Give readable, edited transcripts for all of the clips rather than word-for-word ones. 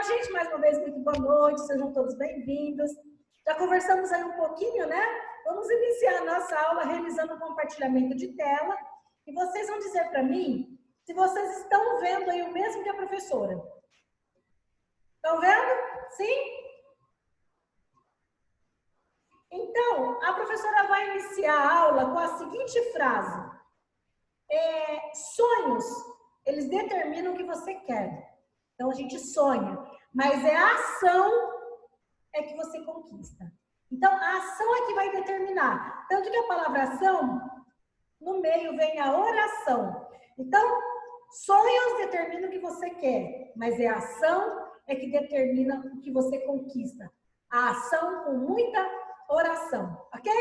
gente, mais uma vez, muito boa noite, sejam todos bem-vindos. Já conversamos aí um pouquinho, né? Vamos iniciar a nossa aula realizando um compartilhamento de tela e vocês vão dizer para mim se vocês estão vendo aí o mesmo que a professora. Estão vendo? Sim? Então, a professora vai iniciar a aula com a seguinte frase. Sonhos, eles determinam o que você quer. Então, a gente sonha, mas é a ação que você conquista. Então, a ação é que vai determinar. Tanto que a palavra ação, no meio vem a oração. Então, sonhos determinam o que você quer, mas é a ação que determina o que você conquista. A ação com muita oração, ok?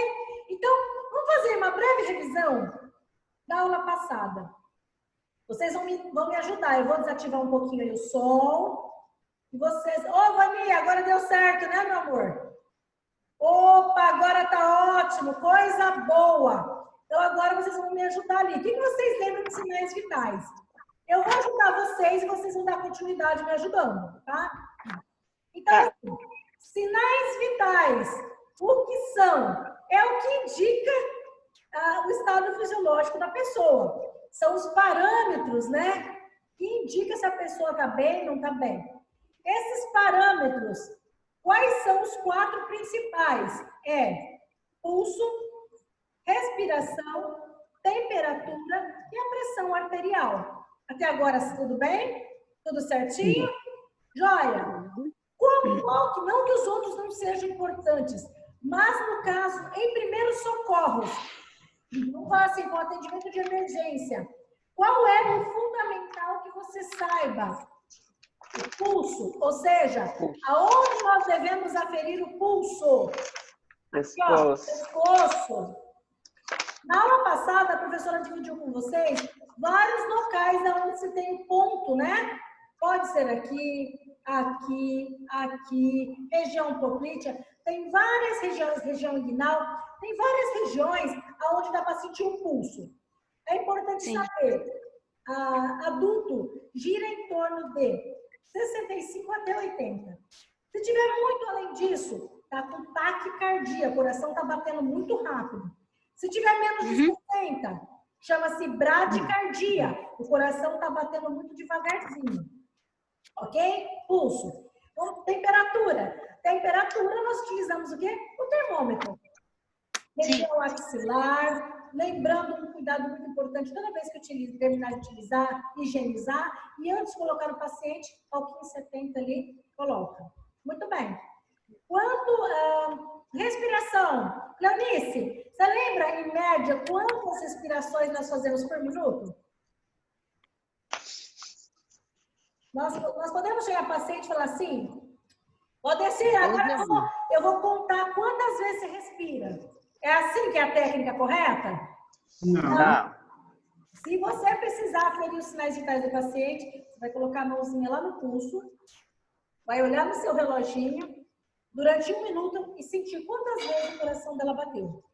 Então, vamos fazer uma breve revisão da aula passada. Vocês vão me ajudar. Eu vou desativar um pouquinho aí o som. E vocês... Ô, Vani, agora deu certo, né, meu amor? Opa, agora tá ótimo. Coisa boa. Então, agora vocês vão me ajudar ali. O que vocês lembram de sinais vitais? Eu vou ajudar vocês e vocês vão dar continuidade me ajudando, tá? Então, assim, sinais vitais. O que são? É o que indica o estado fisiológico da pessoa. São os parâmetros, né? Que indicam se a pessoa está bem ou não está bem. Esses parâmetros, quais são os 4 principais? Pulso, respiração, temperatura e a pressão arterial. Até agora, tudo bem? Tudo certinho? Joia! Não que os outros não sejam importantes, mas no caso, em primeiros socorros, não vá assim com atendimento de emergência. Qual é o fundamental que você saiba? O pulso, ou seja, aonde nós devemos aferir o pulso? Aqui, ó, pescoço. Na aula passada, a professora dividiu com vocês vários locais onde se tem um ponto, né? Pode ser aqui, aqui, aqui, região poplítea. Tem várias regiões, região inguinal, tem várias regiões onde dá para sentir o pulso. É importante saber. Adulto gira em torno de 65 até 80. Se tiver muito além disso, tá com taquicardia, o coração está batendo muito rápido. Se tiver menos de 60, chama-se bradicardia, o coração está batendo muito devagarzinho. Ok? Pulso. Então, temperatura. Temperatura, nós utilizamos o quê? O termômetro. Região axilar, lembrando um cuidado muito importante, toda vez que terminar de utilizar, higienizar, e antes de colocar no paciente, álcool 70 ali, coloca. Muito bem. Quanto respiração, Clarice, você lembra, em média, quantas respirações nós fazemos por minuto? Nós podemos chegar a paciente e falar assim, Odeci, agora eu vou contar quantas vezes você respira. É assim que é a técnica correta? Não. Se você precisar aferir os sinais vitais do paciente, você vai colocar a mãozinha lá no pulso, vai olhar no seu reloginho, durante 1 minuto e sentir quantas vezes o coração dela bateu.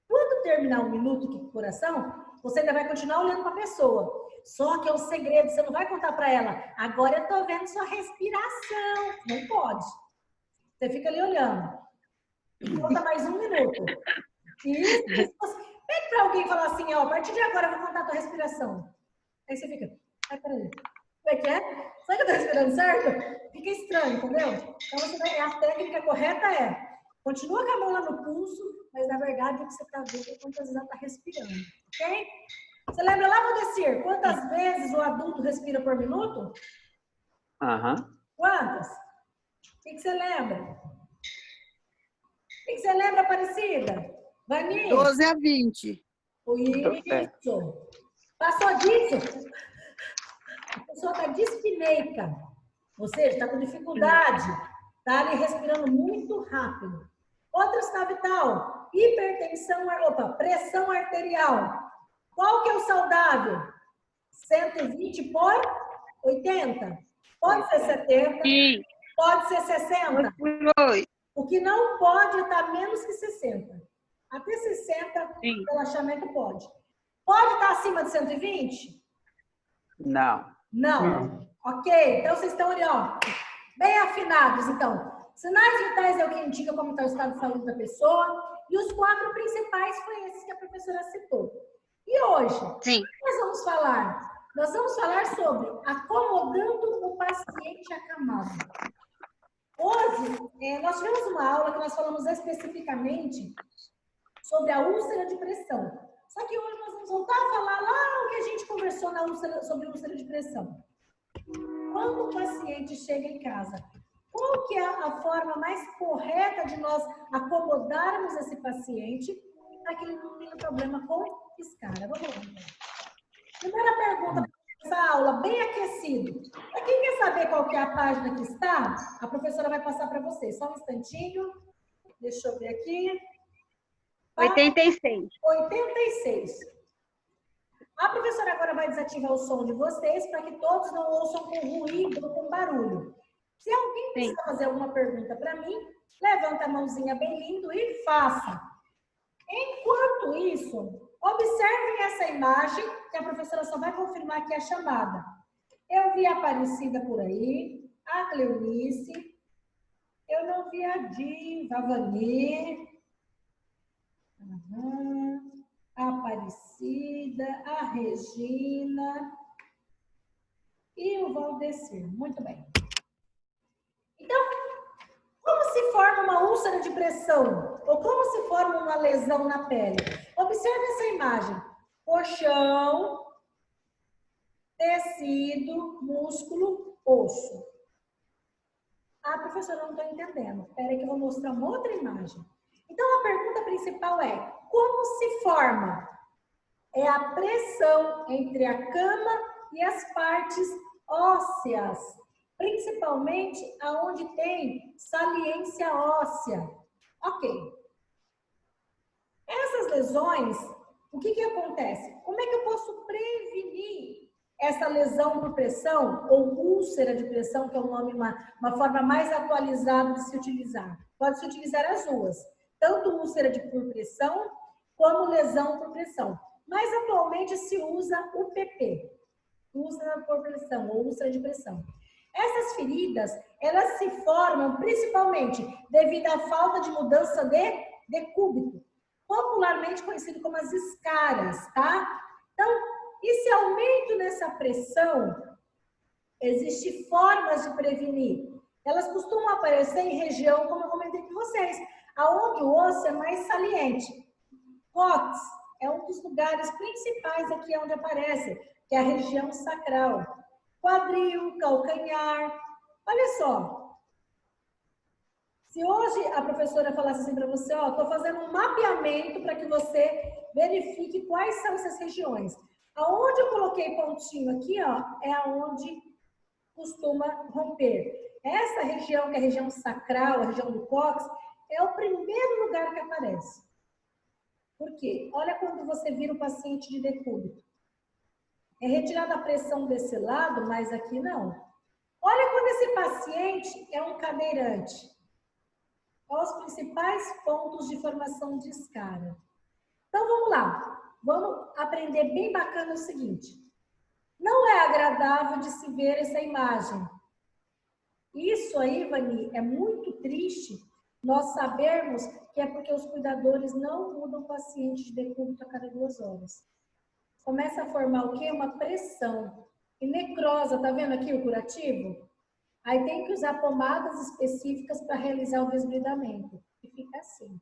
Quando terminar 1 minuto com o coração, você ainda vai continuar olhando para a pessoa. Só que é um segredo, você não vai contar para ela. Agora eu estou vendo sua respiração. Não pode. Você fica ali olhando. Conta mais 1 minuto. Isso. Pede para alguém falar assim, ó, a partir de agora eu vou contar a tua respiração. Aí você fica, peraí. Como é que é? Será que eu estou respirando certo? Fica estranho, entendeu? Então, a técnica correta continua com a mão lá no pulso, mas na verdade o que você está vendo é quantas vezes ela está respirando, ok? Você lembra lá, Valdecir, quantas vezes o adulto respira por minuto? Quantas? O que você lembra? O que você lembra, Aparecida? Vani? 12 a 20. Isso. Passou disso? A pessoa está dispneica, ou seja, está com dificuldade, está ali respirando muito rápido. Outra sinal vital, hipertensão, pressão arterial. Qual que é o saudável? 120 por 80? Pode ser 70? Sim. Pode ser 60? O que não pode é estar menos que 60. Até 60, sim, relaxamento pode. Pode estar acima de 120? Não. Não. Ok, então vocês estão ali, ó, Bem afinados, então. Sinais vitais é o que indica como está o estado de saúde da pessoa. E os 4 principais foi esses que a professora citou. E hoje, Sim. nós vamos falar? Nós vamos falar sobre acomodando o paciente acamado. Hoje, nós tivemos uma aula que nós falamos especificamente sobre a úlcera de pressão. Só que hoje nós vamos voltar a falar lá o que a gente conversou na úlcera, sobre úlcera de pressão. Quando o paciente chega em casa, qual que é a forma mais correta de nós acomodarmos esse paciente para que ele não tenha problema com escara? Vamos lá. Primeira pergunta para essa aula, bem aquecido. Para quem quer saber qual que é a página que está, a professora vai passar para vocês. Só um instantinho. Deixa eu ver aqui. 86. 86. A professora agora vai desativar o som de vocês para que todos não ouçam com ruído ou com barulho. Se alguém precisa fazer alguma pergunta para mim, levanta a mãozinha bem lindo e faça. Enquanto isso, observem essa imagem, que a professora só vai confirmar aqui a chamada. Eu vi a Aparecida por aí, a Cleonice, eu não vi a Diva, a Vani, a Aparecida, a Regina e o Valdecir. Muito bem. Então, como se forma uma úlcera de pressão? Ou como se forma uma lesão na pele? Observe essa imagem. Colchão, tecido, músculo, osso. Ah, professora, não estou entendendo. Espera aí que eu vou mostrar uma outra imagem. Então, a pergunta principal é, como se forma? É a pressão entre a cama e as partes ósseas, principalmente aonde tem saliência óssea. Ok. Essas lesões, o que acontece? Como é que eu posso prevenir essa lesão por pressão ou úlcera de pressão, que é um nome, uma forma mais atualizada de se utilizar? Pode-se utilizar as duas, tanto úlcera por pressão como lesão por pressão. Mas atualmente se usa o PP, úlcera por pressão ou úlcera de pressão. Essas feridas, elas se formam principalmente devido à falta de mudança de decúbito, popularmente conhecido como as escaras, tá? Então, esse aumento nessa pressão, existem formas de prevenir. Elas costumam aparecer em região, como eu comentei com vocês, aonde o osso é mais saliente. Cóccix é um dos lugares principais aqui onde aparece, que é a região sacral. Quadril, calcanhar. Olha só. Se hoje a professora falasse assim para você, ó, estou fazendo um mapeamento para que você verifique quais são essas regiões. Aonde eu coloquei pontinho aqui, ó, é aonde costuma romper. Essa região, que é a região sacral, a região do cóccix, é o primeiro lugar que aparece. Por quê? Olha quando você vira o paciente de decúbito. É retirada a pressão desse lado, mas aqui não. Olha quando esse paciente é um cadeirante. Olha os principais pontos de formação de escara. Então, vamos lá. Vamos aprender bem bacana o seguinte. Não é agradável de se ver essa imagem. Isso aí, Vani, é muito triste nós sabermos que é porque os cuidadores não mudam o paciente de decúbito a cada 2 horas. Começa a formar o quê? Uma pressão. E necrosa, tá vendo aqui o curativo? Aí tem que usar pomadas específicas para realizar o desbridamento. E fica assim.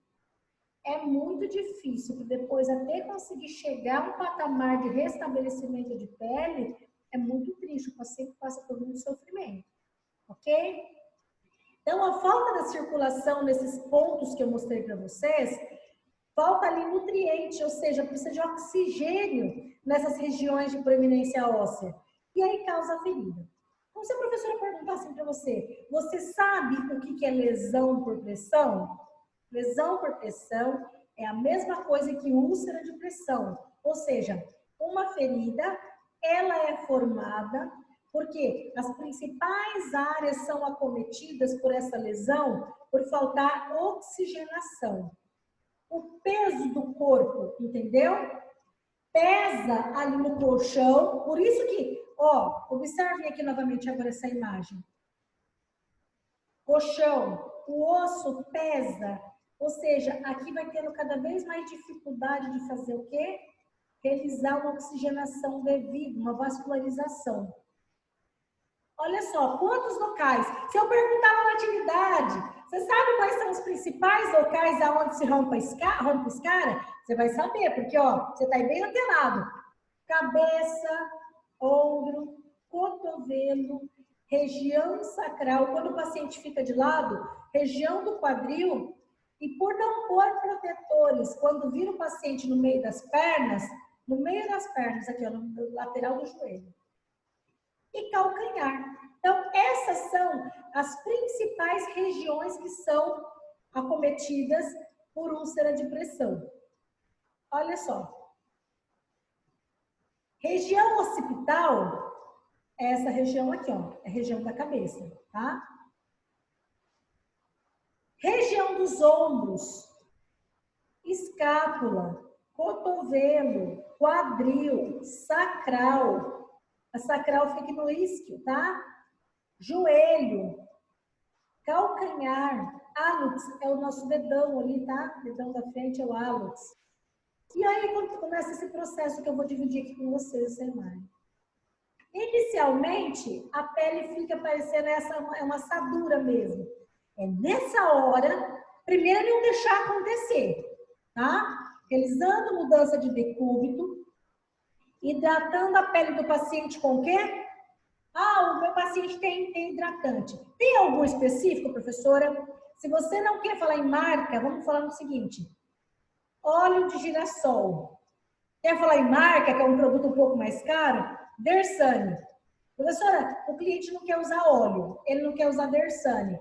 É muito difícil, porque depois até conseguir chegar a um patamar de restabelecimento de pele, é muito triste. O paciente passa por muito sofrimento. Ok? Então, a falta da circulação nesses pontos que eu mostrei para vocês, falta ali nutriente, ou seja, precisa de oxigênio nessas regiões de proeminência óssea. E aí causa ferida. Então, se a professora perguntar assim para você, você sabe o que é lesão por pressão? Lesão por pressão é a mesma coisa que úlcera de pressão. Ou seja, uma ferida, ela é formada porque as principais áreas são acometidas por essa lesão por faltar oxigenação. O peso do corpo, entendeu? Pesa ali no colchão, por isso que, ó, observem aqui novamente agora essa imagem. colchão, o osso pesa, ou seja, aqui vai tendo cada vez mais dificuldade de fazer o quê? Realizar uma oxigenação devida, uma vascularização. Olha só, quantos locais? Se eu perguntar uma atividade, você sabe quais são os principais locais aonde se rompe escara? Você vai saber, porque ó, você está bem antenado. Cabeça, ombro, cotovelo, região sacral, quando o paciente fica de lado, região do quadril, e por não pôr protetores, quando vira o paciente no meio das pernas, aqui ó, no lateral do joelho. E calcanhar. Então, essas são as principais regiões que são acometidas por úlcera de pressão. Olha só. Região occipital é essa região aqui, ó. É a região da cabeça, tá? Região dos ombros, escápula, cotovelo, quadril, sacral. A sacral fica no isquio, tá? Joelho, calcanhar, hálux é o nosso dedão ali, tá? Dedão da frente é o hálux. E aí, quando começa esse processo que eu vou dividir aqui com vocês, essa imagem. Inicialmente, a pele fica parecendo uma assadura mesmo. É nessa hora, primeiro não deixar acontecer, tá? Realizando mudança de decúbito, hidratando a pele do paciente com o quê? Ah, o meu paciente tem hidratante. Tem algum específico, professora? Se você não quer falar em marca, vamos falar no seguinte. Óleo de girassol. Quer falar em marca, que é um produto um pouco mais caro? Dersane. Professora, o cliente não quer usar óleo, ele não quer usar Dersane.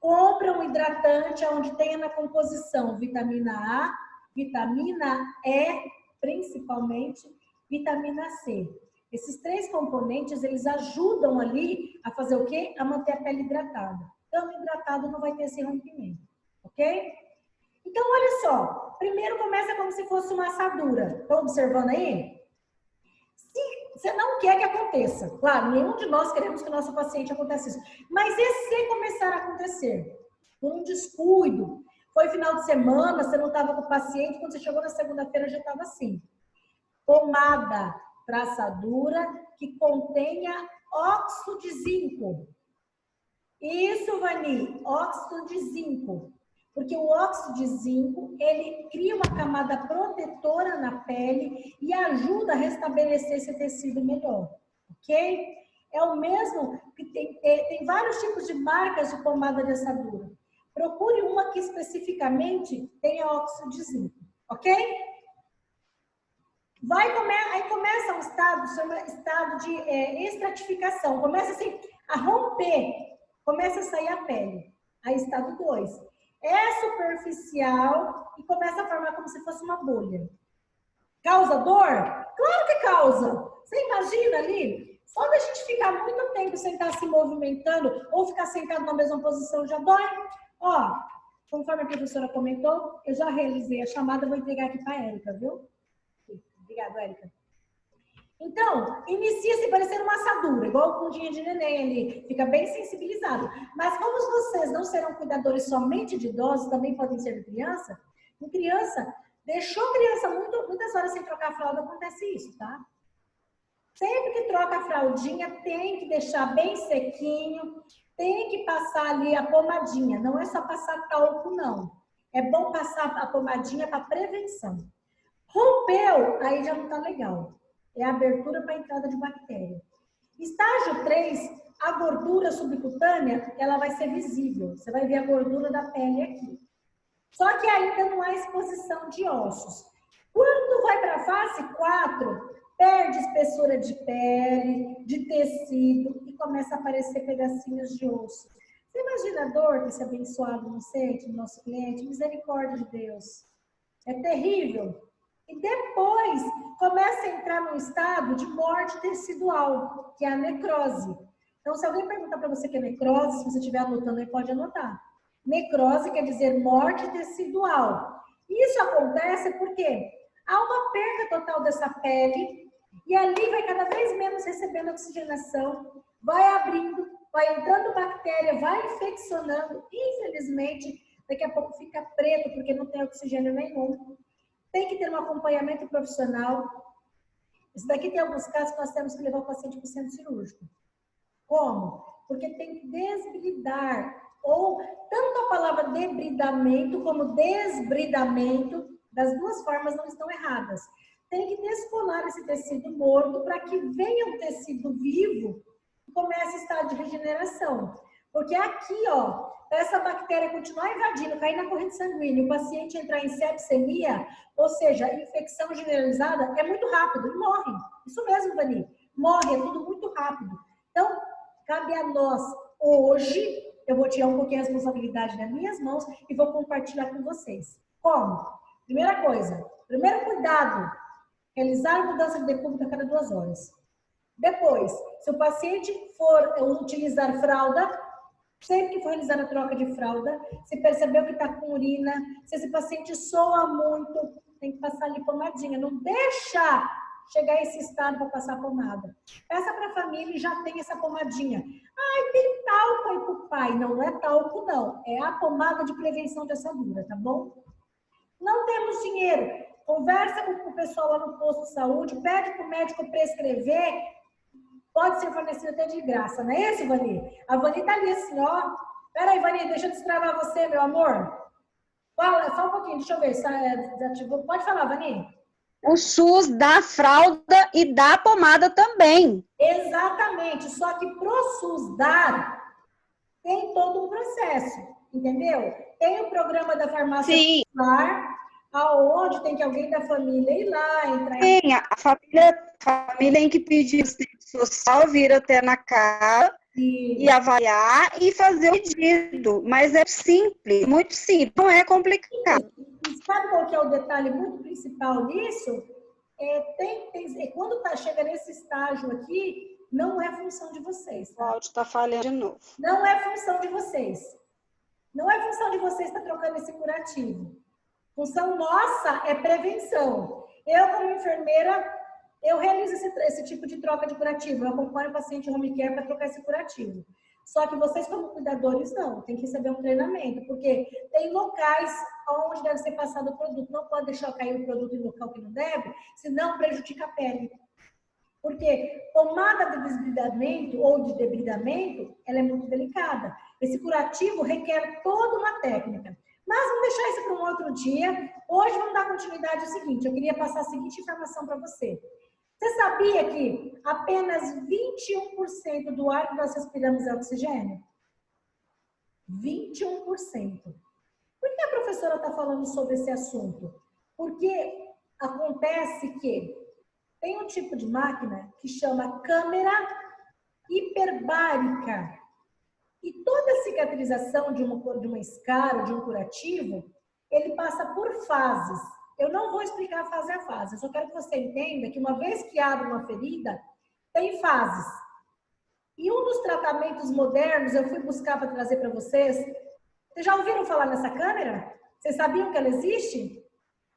Compra um hidratante onde tenha na composição vitamina A, vitamina E, principalmente vitamina C. Esses 3 componentes, eles ajudam ali a fazer o quê? A manter a pele hidratada. Então, hidratado não vai ter esse rompimento, ok? Então, olha só. Primeiro começa como se fosse uma assadura. Estão observando aí? Se você não quer que aconteça, claro, nenhum de nós queremos que o nosso paciente aconteça isso. Mas e se começar a acontecer? Por um descuido. Foi final de semana, você não estava com o paciente, quando você chegou na segunda-feira já estava assim. Pomada para assadura que contenha óxido de zinco. Isso, Vani, óxido de zinco. Porque o óxido de zinco, ele cria uma camada protetora na pele e ajuda a restabelecer esse tecido melhor, ok? É o mesmo que tem vários tipos de marcas de pomada de assadura. Procure uma que especificamente tenha óxido de zinco, ok? Aí começa um estado, chama estado de estratificação. Começa assim a romper, começa a sair a pele. Aí estado 2. É superficial e começa a formar como se fosse uma bolha. Causa dor? Claro que causa. Você imagina ali? Só da gente ficar muito tempo sem estar se movimentando ou ficar sentado na mesma posição já dói. Ó, conforme a professora comentou, eu já realizei a chamada, vou entregar aqui para a Érica, viu? Obrigada, Érica. Então, inicia-se parecendo uma assadura, igual o pundinho de neném ali, fica bem sensibilizado. Mas como vocês não serão cuidadores somente de idosos, também podem ser de criança, em criança, deixou a criança muitas horas sem trocar a fralda, acontece isso, tá? Sempre que troca a fraldinha, tem que deixar bem sequinho, tem que passar ali a pomadinha, não é só passar talco, não. É bom passar a pomadinha para prevenção. Rompeu, aí já não tá legal. É a abertura para a entrada de bactéria. Estágio 3, a gordura subcutânea, ela vai ser visível. Você vai ver a gordura da pele aqui. Só que ainda não há exposição de ossos. Quando vai para a fase 4, perde espessura de pele, de tecido e começa a aparecer pedacinhos de osso. Você imagina a dor que esse abençoado não sente no nosso cliente? Misericórdia de Deus. É terrível. E depois começa a entrar num estado de morte tecidual, que é a necrose. Então, se alguém perguntar para você o que é necrose, se você estiver anotando aí, pode anotar. Necrose quer dizer morte tecidual. Isso acontece porque há uma perda total dessa pele e ali vai cada vez menos recebendo oxigenação. vai abrindo, vai entrando bactéria, vai infeccionando. Infelizmente, daqui a pouco fica preto, porque não tem oxigênio nenhum. Tem que ter um acompanhamento profissional. Isso daqui tem alguns casos que nós temos que levar o paciente para o centro cirúrgico. Como? Porque tem que desbridar. Ou tanto a palavra debridamento como desbridamento, das duas formas não estão erradas. Tem que descolar esse tecido morto para que venha um tecido vivo e comece a estar de regeneração. Porque aqui, ó, essa bactéria continuar invadindo, cair na corrente sanguínea, o paciente entrar em sepsemia, ou seja, infecção generalizada, é muito rápido e morre. Isso mesmo, Vani. Morre, é tudo muito rápido. Então, cabe a nós, hoje, eu vou tirar um pouquinho a responsabilidade das minhas mãos e vou compartilhar com vocês. Como? Primeira coisa, primeiro cuidado, realizar mudança de decúbito a cada 2 horas. Depois, se o paciente for utilizar fralda, sempre que for realizar a troca de fralda, se percebeu que está com urina, se esse paciente soa muito, tem que passar ali pomadinha. Não deixa chegar a esse estado para passar pomada. Peça para a família e já tem essa pomadinha. Ai, tem talco aí para o pai. Não é talco, não. É a pomada de prevenção de assadura, tá bom? Não temos dinheiro. Conversa com o pessoal lá no posto de saúde, pede para o médico prescrever. Pode ser fornecido até de graça, não é isso, Vani? A Vani tá ali assim, ó. Peraí, Vani, deixa eu destravar você, meu amor. Fala, só um pouquinho, deixa eu ver. Desativou. Pode falar, Vani. O SUS dá fralda e dá pomada também. Exatamente, só que pro SUS dar, tem todo um processo, entendeu? Tem o programa da farmácia popular, aonde tem que alguém da família ir lá, entrar em... Sim, a família tem que pedir assistente social, vir até na casa e avaliar e fazer o pedido. Mas é simples, muito simples, não é complicado. Sabe qual que é o detalhe muito principal nisso? Quando chega nesse estágio aqui, não é função de vocês. Tá? O áudio está falhando de novo. Não é função de vocês. Não é função de vocês estar trocando esse curativo. Função nossa é prevenção. Eu, como enfermeira, eu realizo esse tipo de troca de curativo. Eu acompanho o paciente home care para trocar esse curativo. Só que vocês, como cuidadores, não. Tem que receber um treinamento. Porque tem locais onde deve ser passado o produto. Não pode deixar cair o produto em local que não deve, senão prejudica a pele. Porque pomada de desbridamento ou de debridamento, ela é muito delicada. Esse curativo requer toda uma técnica. Mas vamos deixar isso para um outro dia. Hoje vamos dar continuidade ao seguinte. Eu queria passar a seguinte informação para você. Você sabia que apenas 21% do ar que nós respiramos é oxigênio? 21%. Por que a professora está falando sobre esse assunto? Porque acontece que tem um tipo de máquina que chama câmera hiperbárica. E toda cicatrização de uma escara, de um curativo, ele passa por fases. Eu não vou explicar fase a fase, eu só quero que você entenda que uma vez que abre uma ferida, tem fases. E um dos tratamentos modernos, eu fui buscar para trazer para vocês. Vocês já ouviram falar nessa câmera? Vocês sabiam que ela existe?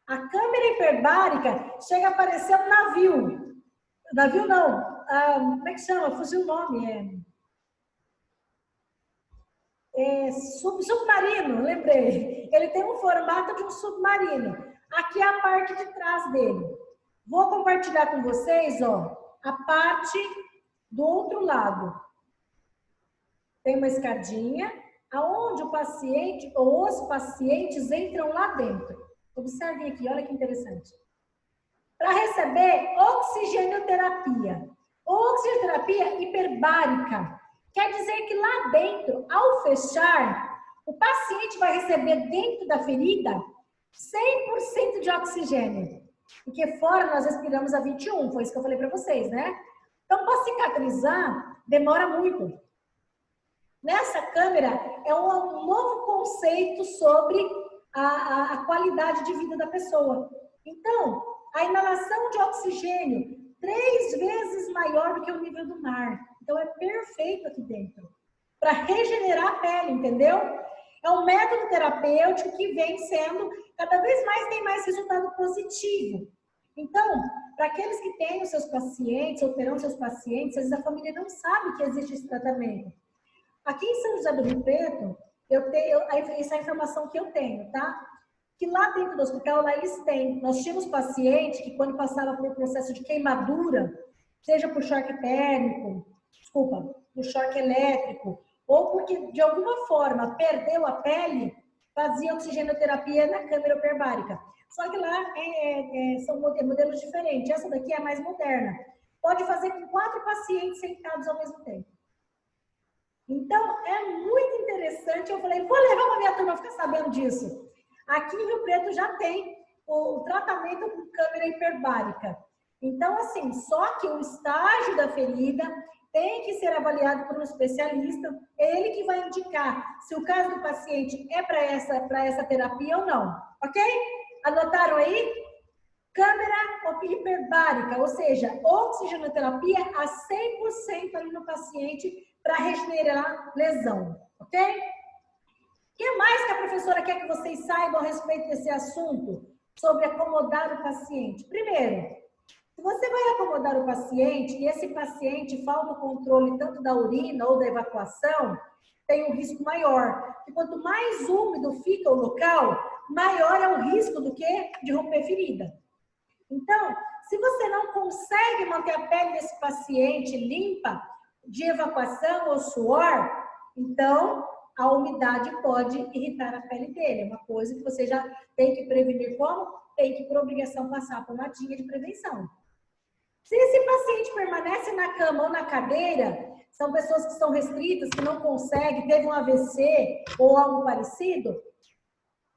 A câmera hiperbárica chega a parecer um navio. Navio não, como é que chama? Fugiu o nome, submarino, lembrei. Ele tem um formato de um submarino. Aqui é a parte de trás dele. Vou compartilhar com vocês, ó, a parte do outro lado. Tem uma escadinha, aonde o paciente ou os pacientes entram lá dentro. Observem aqui, olha que interessante. Para receber oxigenoterapia. Oxigenoterapia hiperbárica. Quer dizer que lá dentro, ao fechar, o paciente vai receber dentro da ferida 100% de oxigênio. Porque fora nós respiramos a 21, foi isso que eu falei para vocês, né? Então, para cicatrizar, demora muito. Nessa câmera, é um novo conceito sobre a qualidade de vida da pessoa. Então, a inalação de oxigênio 3 vezes maior do que o nível do mar. Então, é perfeito aqui dentro. Para regenerar a pele, entendeu? É um método terapêutico que vem sendo, cada vez mais tem mais resultado positivo. Então, para aqueles que têm os seus pacientes ou terão seus pacientes, às vezes a família não sabe que existe esse tratamento. Aqui em São José do Rio Preto, essa é a informação que eu tenho, tá? Que lá dentro do hospital, lá eles têm. Nós tínhamos paciente que quando passava por um processo de queimadura, seja por choque térmico, desculpa, por choque elétrico, ou porque de alguma forma perdeu a pele, fazia oxigenoterapia na câmara hiperbárica. Só que lá são modelos diferentes. Essa daqui é a mais moderna. Pode fazer com 4 pacientes sentados ao mesmo tempo. Então, é muito interessante. Eu falei, vou levar para minha turma ficar sabendo disso. Aqui em Rio Preto já tem o tratamento com câmara hiperbárica. Então, assim, só que o estágio da ferida tem que ser avaliado por um especialista. É ele que vai indicar se o caso do paciente é para essa terapia ou não. Ok? Anotaram aí? Câmara hiperbárica, ou seja, oxigenoterapia a 100% ali no paciente para regenerar lesão. Ok? O que mais que a professora quer que vocês saibam a respeito desse assunto? Sobre acomodar o paciente. Primeiro, se você vai acomodar o paciente e esse paciente falta o controle tanto da urina ou da evacuação, tem um risco maior. E quanto mais úmido fica o local, maior é o risco do que de romper ferida. Então, se você não consegue manter a pele desse paciente limpa de evacuação ou suor, então a umidade pode irritar a pele dele. É uma coisa que você já tem que prevenir como? Tem que, por obrigação, passar a pomadinha de prevenção. Se esse paciente permanece na cama ou na cadeira, são pessoas que estão restritas, que não conseguem, teve um AVC ou algo parecido,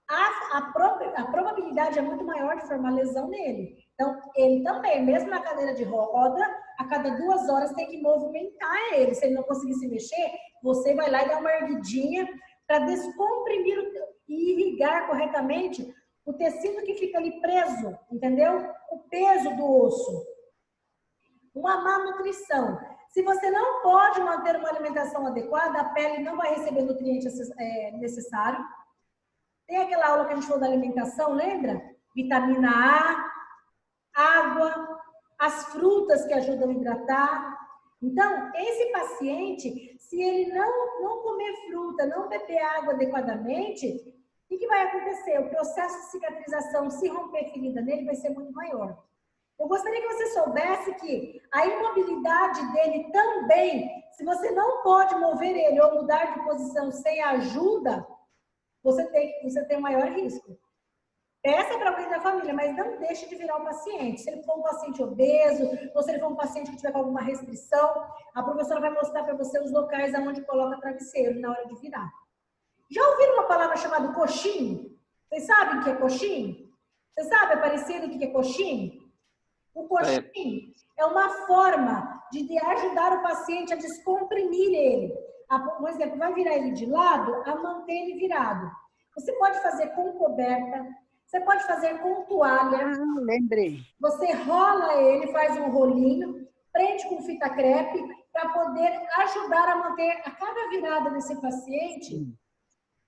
a probabilidade é muito maior de formar lesão nele. Então, ele também, mesmo na cadeira de roda, a cada 2 horas tem que movimentar ele. Se ele não conseguir se mexer, você vai lá e dá uma erguidinha para descomprimir e irrigar corretamente o tecido que fica ali preso, entendeu? O peso do osso. Uma má nutrição. Se você não pode manter uma alimentação adequada, a pele não vai receber nutrientes necessários. Tem aquela aula que a gente falou da alimentação, lembra? Vitamina A, água, as frutas que ajudam a hidratar. Então, esse paciente, se ele não comer fruta, não beber água adequadamente, o que vai acontecer? O processo de cicatrização, se romper ferida nele, vai ser muito maior. Eu gostaria que você soubesse que a imobilidade dele também, se você não pode mover ele ou mudar de posição sem ajuda, você tem um maior risco. Peça para alguém da família, mas não deixe de virar um paciente. Se ele for um paciente obeso, ou se ele for um paciente que tiver com alguma restrição, a professora vai mostrar para você os locais onde coloca travesseiro na hora de virar. Já ouviram uma palavra chamada coxinho? Vocês sabem o que é coxinho? Você sabe, Aparecido, o que é coxinho? O coxinho é uma forma de ajudar o paciente a descomprimir ele. Por exemplo, vai virar ele de lado, a manter ele virado. Você pode fazer com coberta, você pode fazer com toalha. Ah, lembrei. Você rola ele, faz um rolinho, prende com fita crepe, para poder ajudar a manter a cada virada desse paciente,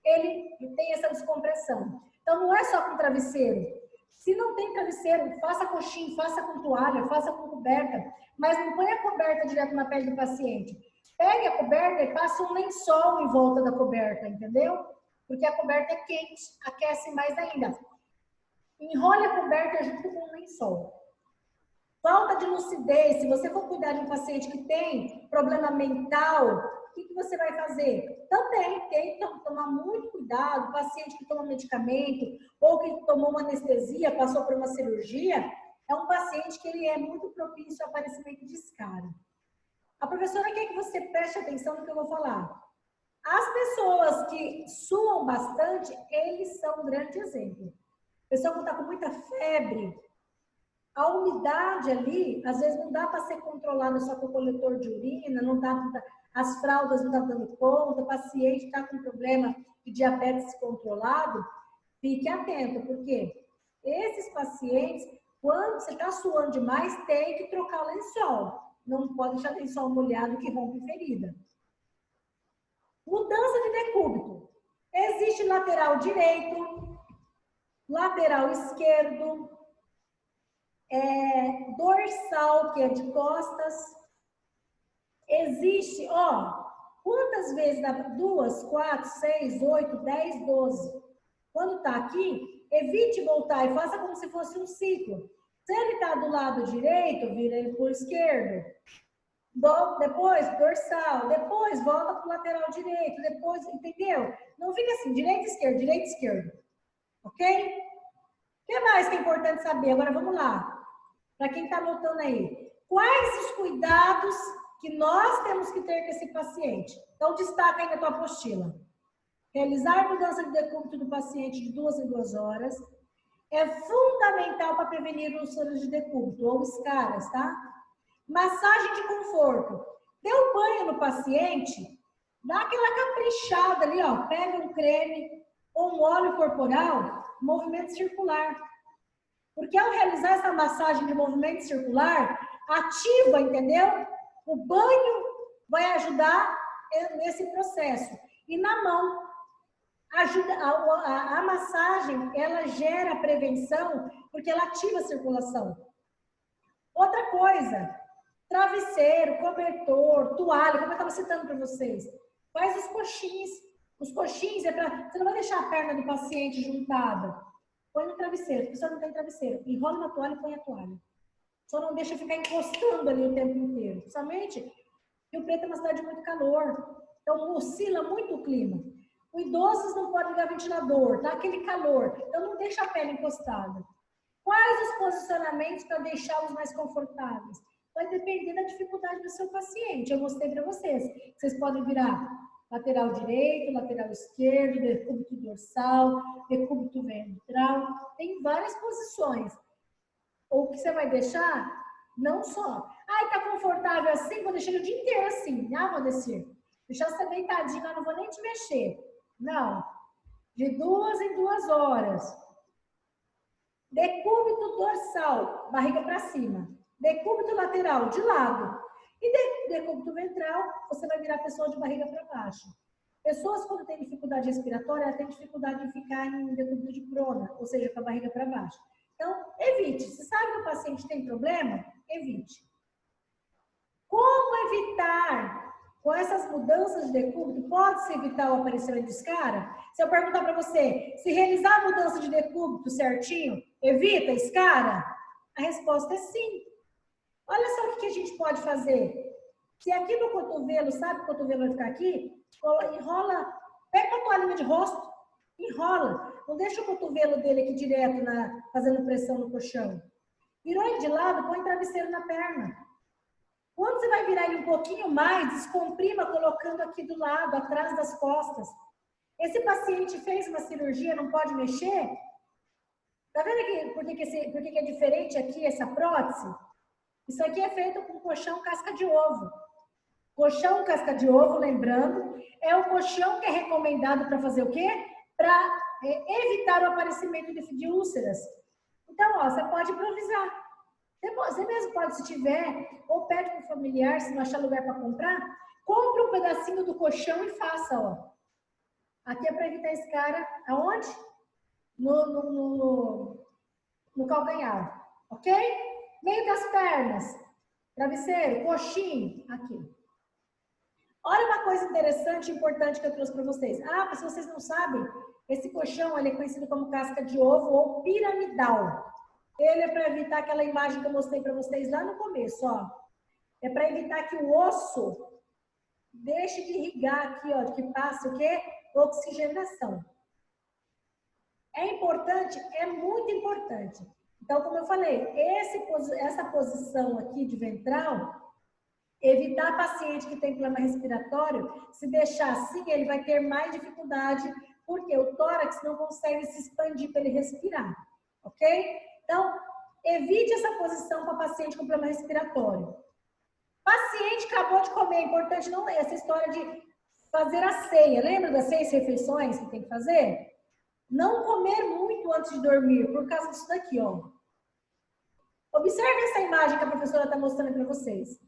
ele tem essa descompressão. Então, não é só com travesseiro. Se não tem travesseiro, faça coxinho, faça com toalha, faça com coberta, mas não põe a coberta direto na pele do paciente. Pegue a coberta e passe um lençol em volta da coberta, entendeu? Porque a coberta é quente, aquece mais ainda. Enrole a coberta junto com o lençol. Falta de lucidez. Se você for cuidar de um paciente que tem problema mental, o que você vai fazer? Também tem que tomar muito cuidado. O paciente que toma medicamento ou que tomou uma anestesia, passou por uma cirurgia, é um paciente que ele é muito propício ao aparecimento de escário. A professora quer que você preste atenção no que eu vou falar. As pessoas que suam bastante, eles são um grande exemplo. A pessoa que está com muita febre, a umidade ali, às vezes não dá para ser controlada só com o coletor de urina, não dá, as fraldas não estão dando conta, o paciente está com problema de diabetes descontrolado, fique atento, porque esses pacientes, quando você está suando demais, tem que trocar o lençol. Não pode deixar o lençol molhado que rompe ferida. Mudança de decúbito. Existe lateral direito, lateral esquerdo. dorsal, que é de costas. Existe, ó, quantas vezes dá? 2, 4, 6, 8, 10, 12. Quando tá aqui, evite voltar e faça como se fosse um ciclo. Se ele tá do lado direito, vira ele pro esquerdo. Depois, dorsal. Depois, volta pro lateral direito. Depois, entendeu? Não fica assim, direita, esquerda. Ok? O que mais que é importante saber? Agora, vamos lá. Para quem tá anotando aí. Quais os cuidados que nós temos que ter com esse paciente? Então, destaca aí na tua apostila. Realizar mudança de decúbito do paciente de 2 em 2 horas é fundamental para prevenir úlceras de decúbito ou escaras, tá? Massagem de conforto. Deu banho no paciente, dá aquela caprichada ali, ó. Pega um creme ou um óleo corporal, movimento circular. Porque ao realizar essa massagem de movimento circular, ativa, entendeu? O banho vai ajudar nesse processo. E na mão, ajuda a massagem, ela gera prevenção, porque ela ativa a circulação. Outra coisa, travesseiro, cobertor, toalha, como eu estava citando para vocês. Faz os coxins. Os coxins é para... Você não vai deixar a perna do paciente juntada. Põe no travesseiro. A pessoa não tem travesseiro. Enrola uma toalha e põe a toalha. Só não deixa ficar encostando ali o tempo inteiro. Principalmente, Rio Preto é uma cidade de muito calor. Então, oscila muito o clima. Os idosos não podem ligar ventilador, tá? Aquele calor. Então, não deixa a pele encostada. Quais os posicionamentos para deixá-los mais confortáveis? Vai depender da dificuldade do seu paciente. Eu mostrei para vocês. Vocês podem virar lateral direito, lateral esquerdo, decúbito dorsal, decúbito ventral. Tem várias posições. Ou o que você vai deixar, não só. Ai, tá confortável assim? Vou deixar o dia inteiro assim. Ah, vou descer. Deixar você deitadinho, eu não vou nem te mexer. Não. De 2 em 2 horas. Decúbito dorsal, barriga para cima. Decúbito lateral, de lado. E decúbito ventral, você vai virar a pessoa de barriga para baixo. Pessoas, quando têm dificuldade respiratória, elas têm dificuldade em ficar em decúbito de prona, ou seja, com a barriga para baixo. Então, evite. Se sabe que o paciente tem problema, evite. Como evitar? Com essas mudanças de decúbito, pode-se evitar o aparecimento de escara? Se eu perguntar para você, se realizar a mudança de decúbito certinho, evita escara? A resposta é sim. Olha só o que a gente pode fazer. Se aqui no cotovelo, sabe que o cotovelo vai ficar aqui? Enrola, pega a toalhinha de rosto, enrola. Não deixa o cotovelo dele aqui direto, fazendo pressão no colchão. Virou ele de lado, põe travesseiro na perna. Quando você vai virar ele um pouquinho mais, descomprima colocando aqui do lado, atrás das costas. Esse paciente fez uma cirurgia, não pode mexer? Tá vendo aqui por que é diferente aqui essa prótese? Isso aqui é feito com colchão casca de ovo. Colchão casca de ovo, lembrando, é o colchão que é recomendado para fazer o quê? Para evitar o aparecimento de úlceras. Então, ó, você pode improvisar. Você mesmo pode, se tiver, ou pede para o familiar, se não achar lugar para comprar, compre um pedacinho do colchão e faça, ó. Aqui é para evitar escara, aonde? No calcanhar, ok? Meio das pernas, travesseiro, coxinho, aqui. Olha uma coisa interessante e importante que eu trouxe para vocês. Ah, se vocês não sabem, esse colchão ele é conhecido como casca de ovo ou piramidal. Ele é para evitar aquela imagem que eu mostrei para vocês lá no começo, ó. É para evitar que o osso deixe de irrigar aqui, ó, que passe o quê? Oxigenação. É importante, é muito importante. Então, como eu falei, essa posição aqui de ventral, evitar paciente que tem problema respiratório, se deixar assim, ele vai ter mais dificuldade, porque o tórax não consegue se expandir para ele respirar, ok? Então, evite essa posição para paciente com problema respiratório. Paciente acabou de comer, é importante não essa história de fazer a ceia. Lembra das 6 refeições que tem que fazer? Não comer muito antes de dormir, por causa disso daqui, ó. Observe essa imagem que a professora está mostrando para vocês.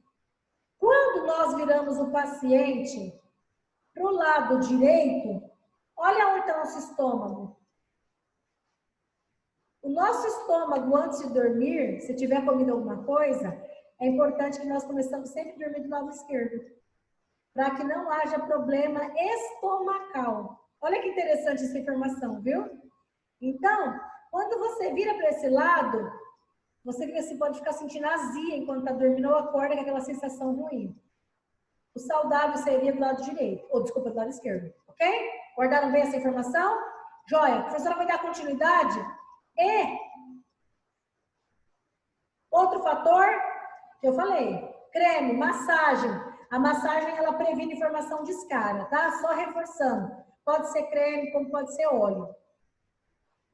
Quando nós viramos o paciente para o lado direito, olha onde está o nosso estômago. O nosso estômago, antes de dormir, se tiver comido alguma coisa, é importante que nós começamos sempre a dormir do lado esquerdo, para que não haja problema estomacal. Olha que interessante essa informação, viu? Então, quando você vira para esse lado, você pode ficar sentindo azia enquanto está dormindo ou acorda com aquela sensação ruim. O saudável seria do lado direito, ou desculpa, do lado esquerdo, ok? Guardaram bem essa informação? Joia, a professora vai dar continuidade. E outro fator que eu falei, creme, massagem. A massagem, ela previne formação de escara, tá? Só reforçando. Pode ser creme, como pode ser óleo.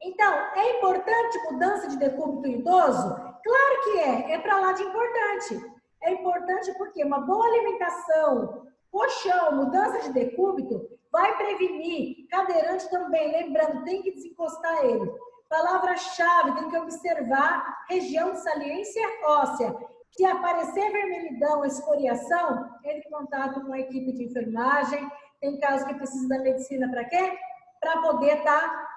Então, é importante mudança de decúbito idoso? Claro que é. É para lá de importante. É importante porque uma boa alimentação, colchão, mudança de decúbito, vai prevenir. Cadeirante também, lembrando, tem que desencostar ele. Palavra-chave, tem que observar região de saliência óssea. Se aparecer vermelhidão, escoriação, entre em contato com a equipe de enfermagem. Tem casos que precisa da medicina para quê? Para poder estar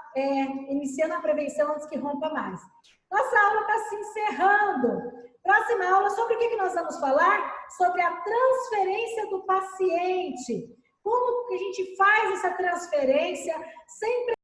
iniciando a prevenção antes que rompa mais. Nossa aula está se encerrando. Próxima aula, sobre o que nós vamos falar? Sobre a transferência do paciente. Como que a gente faz essa transferência sem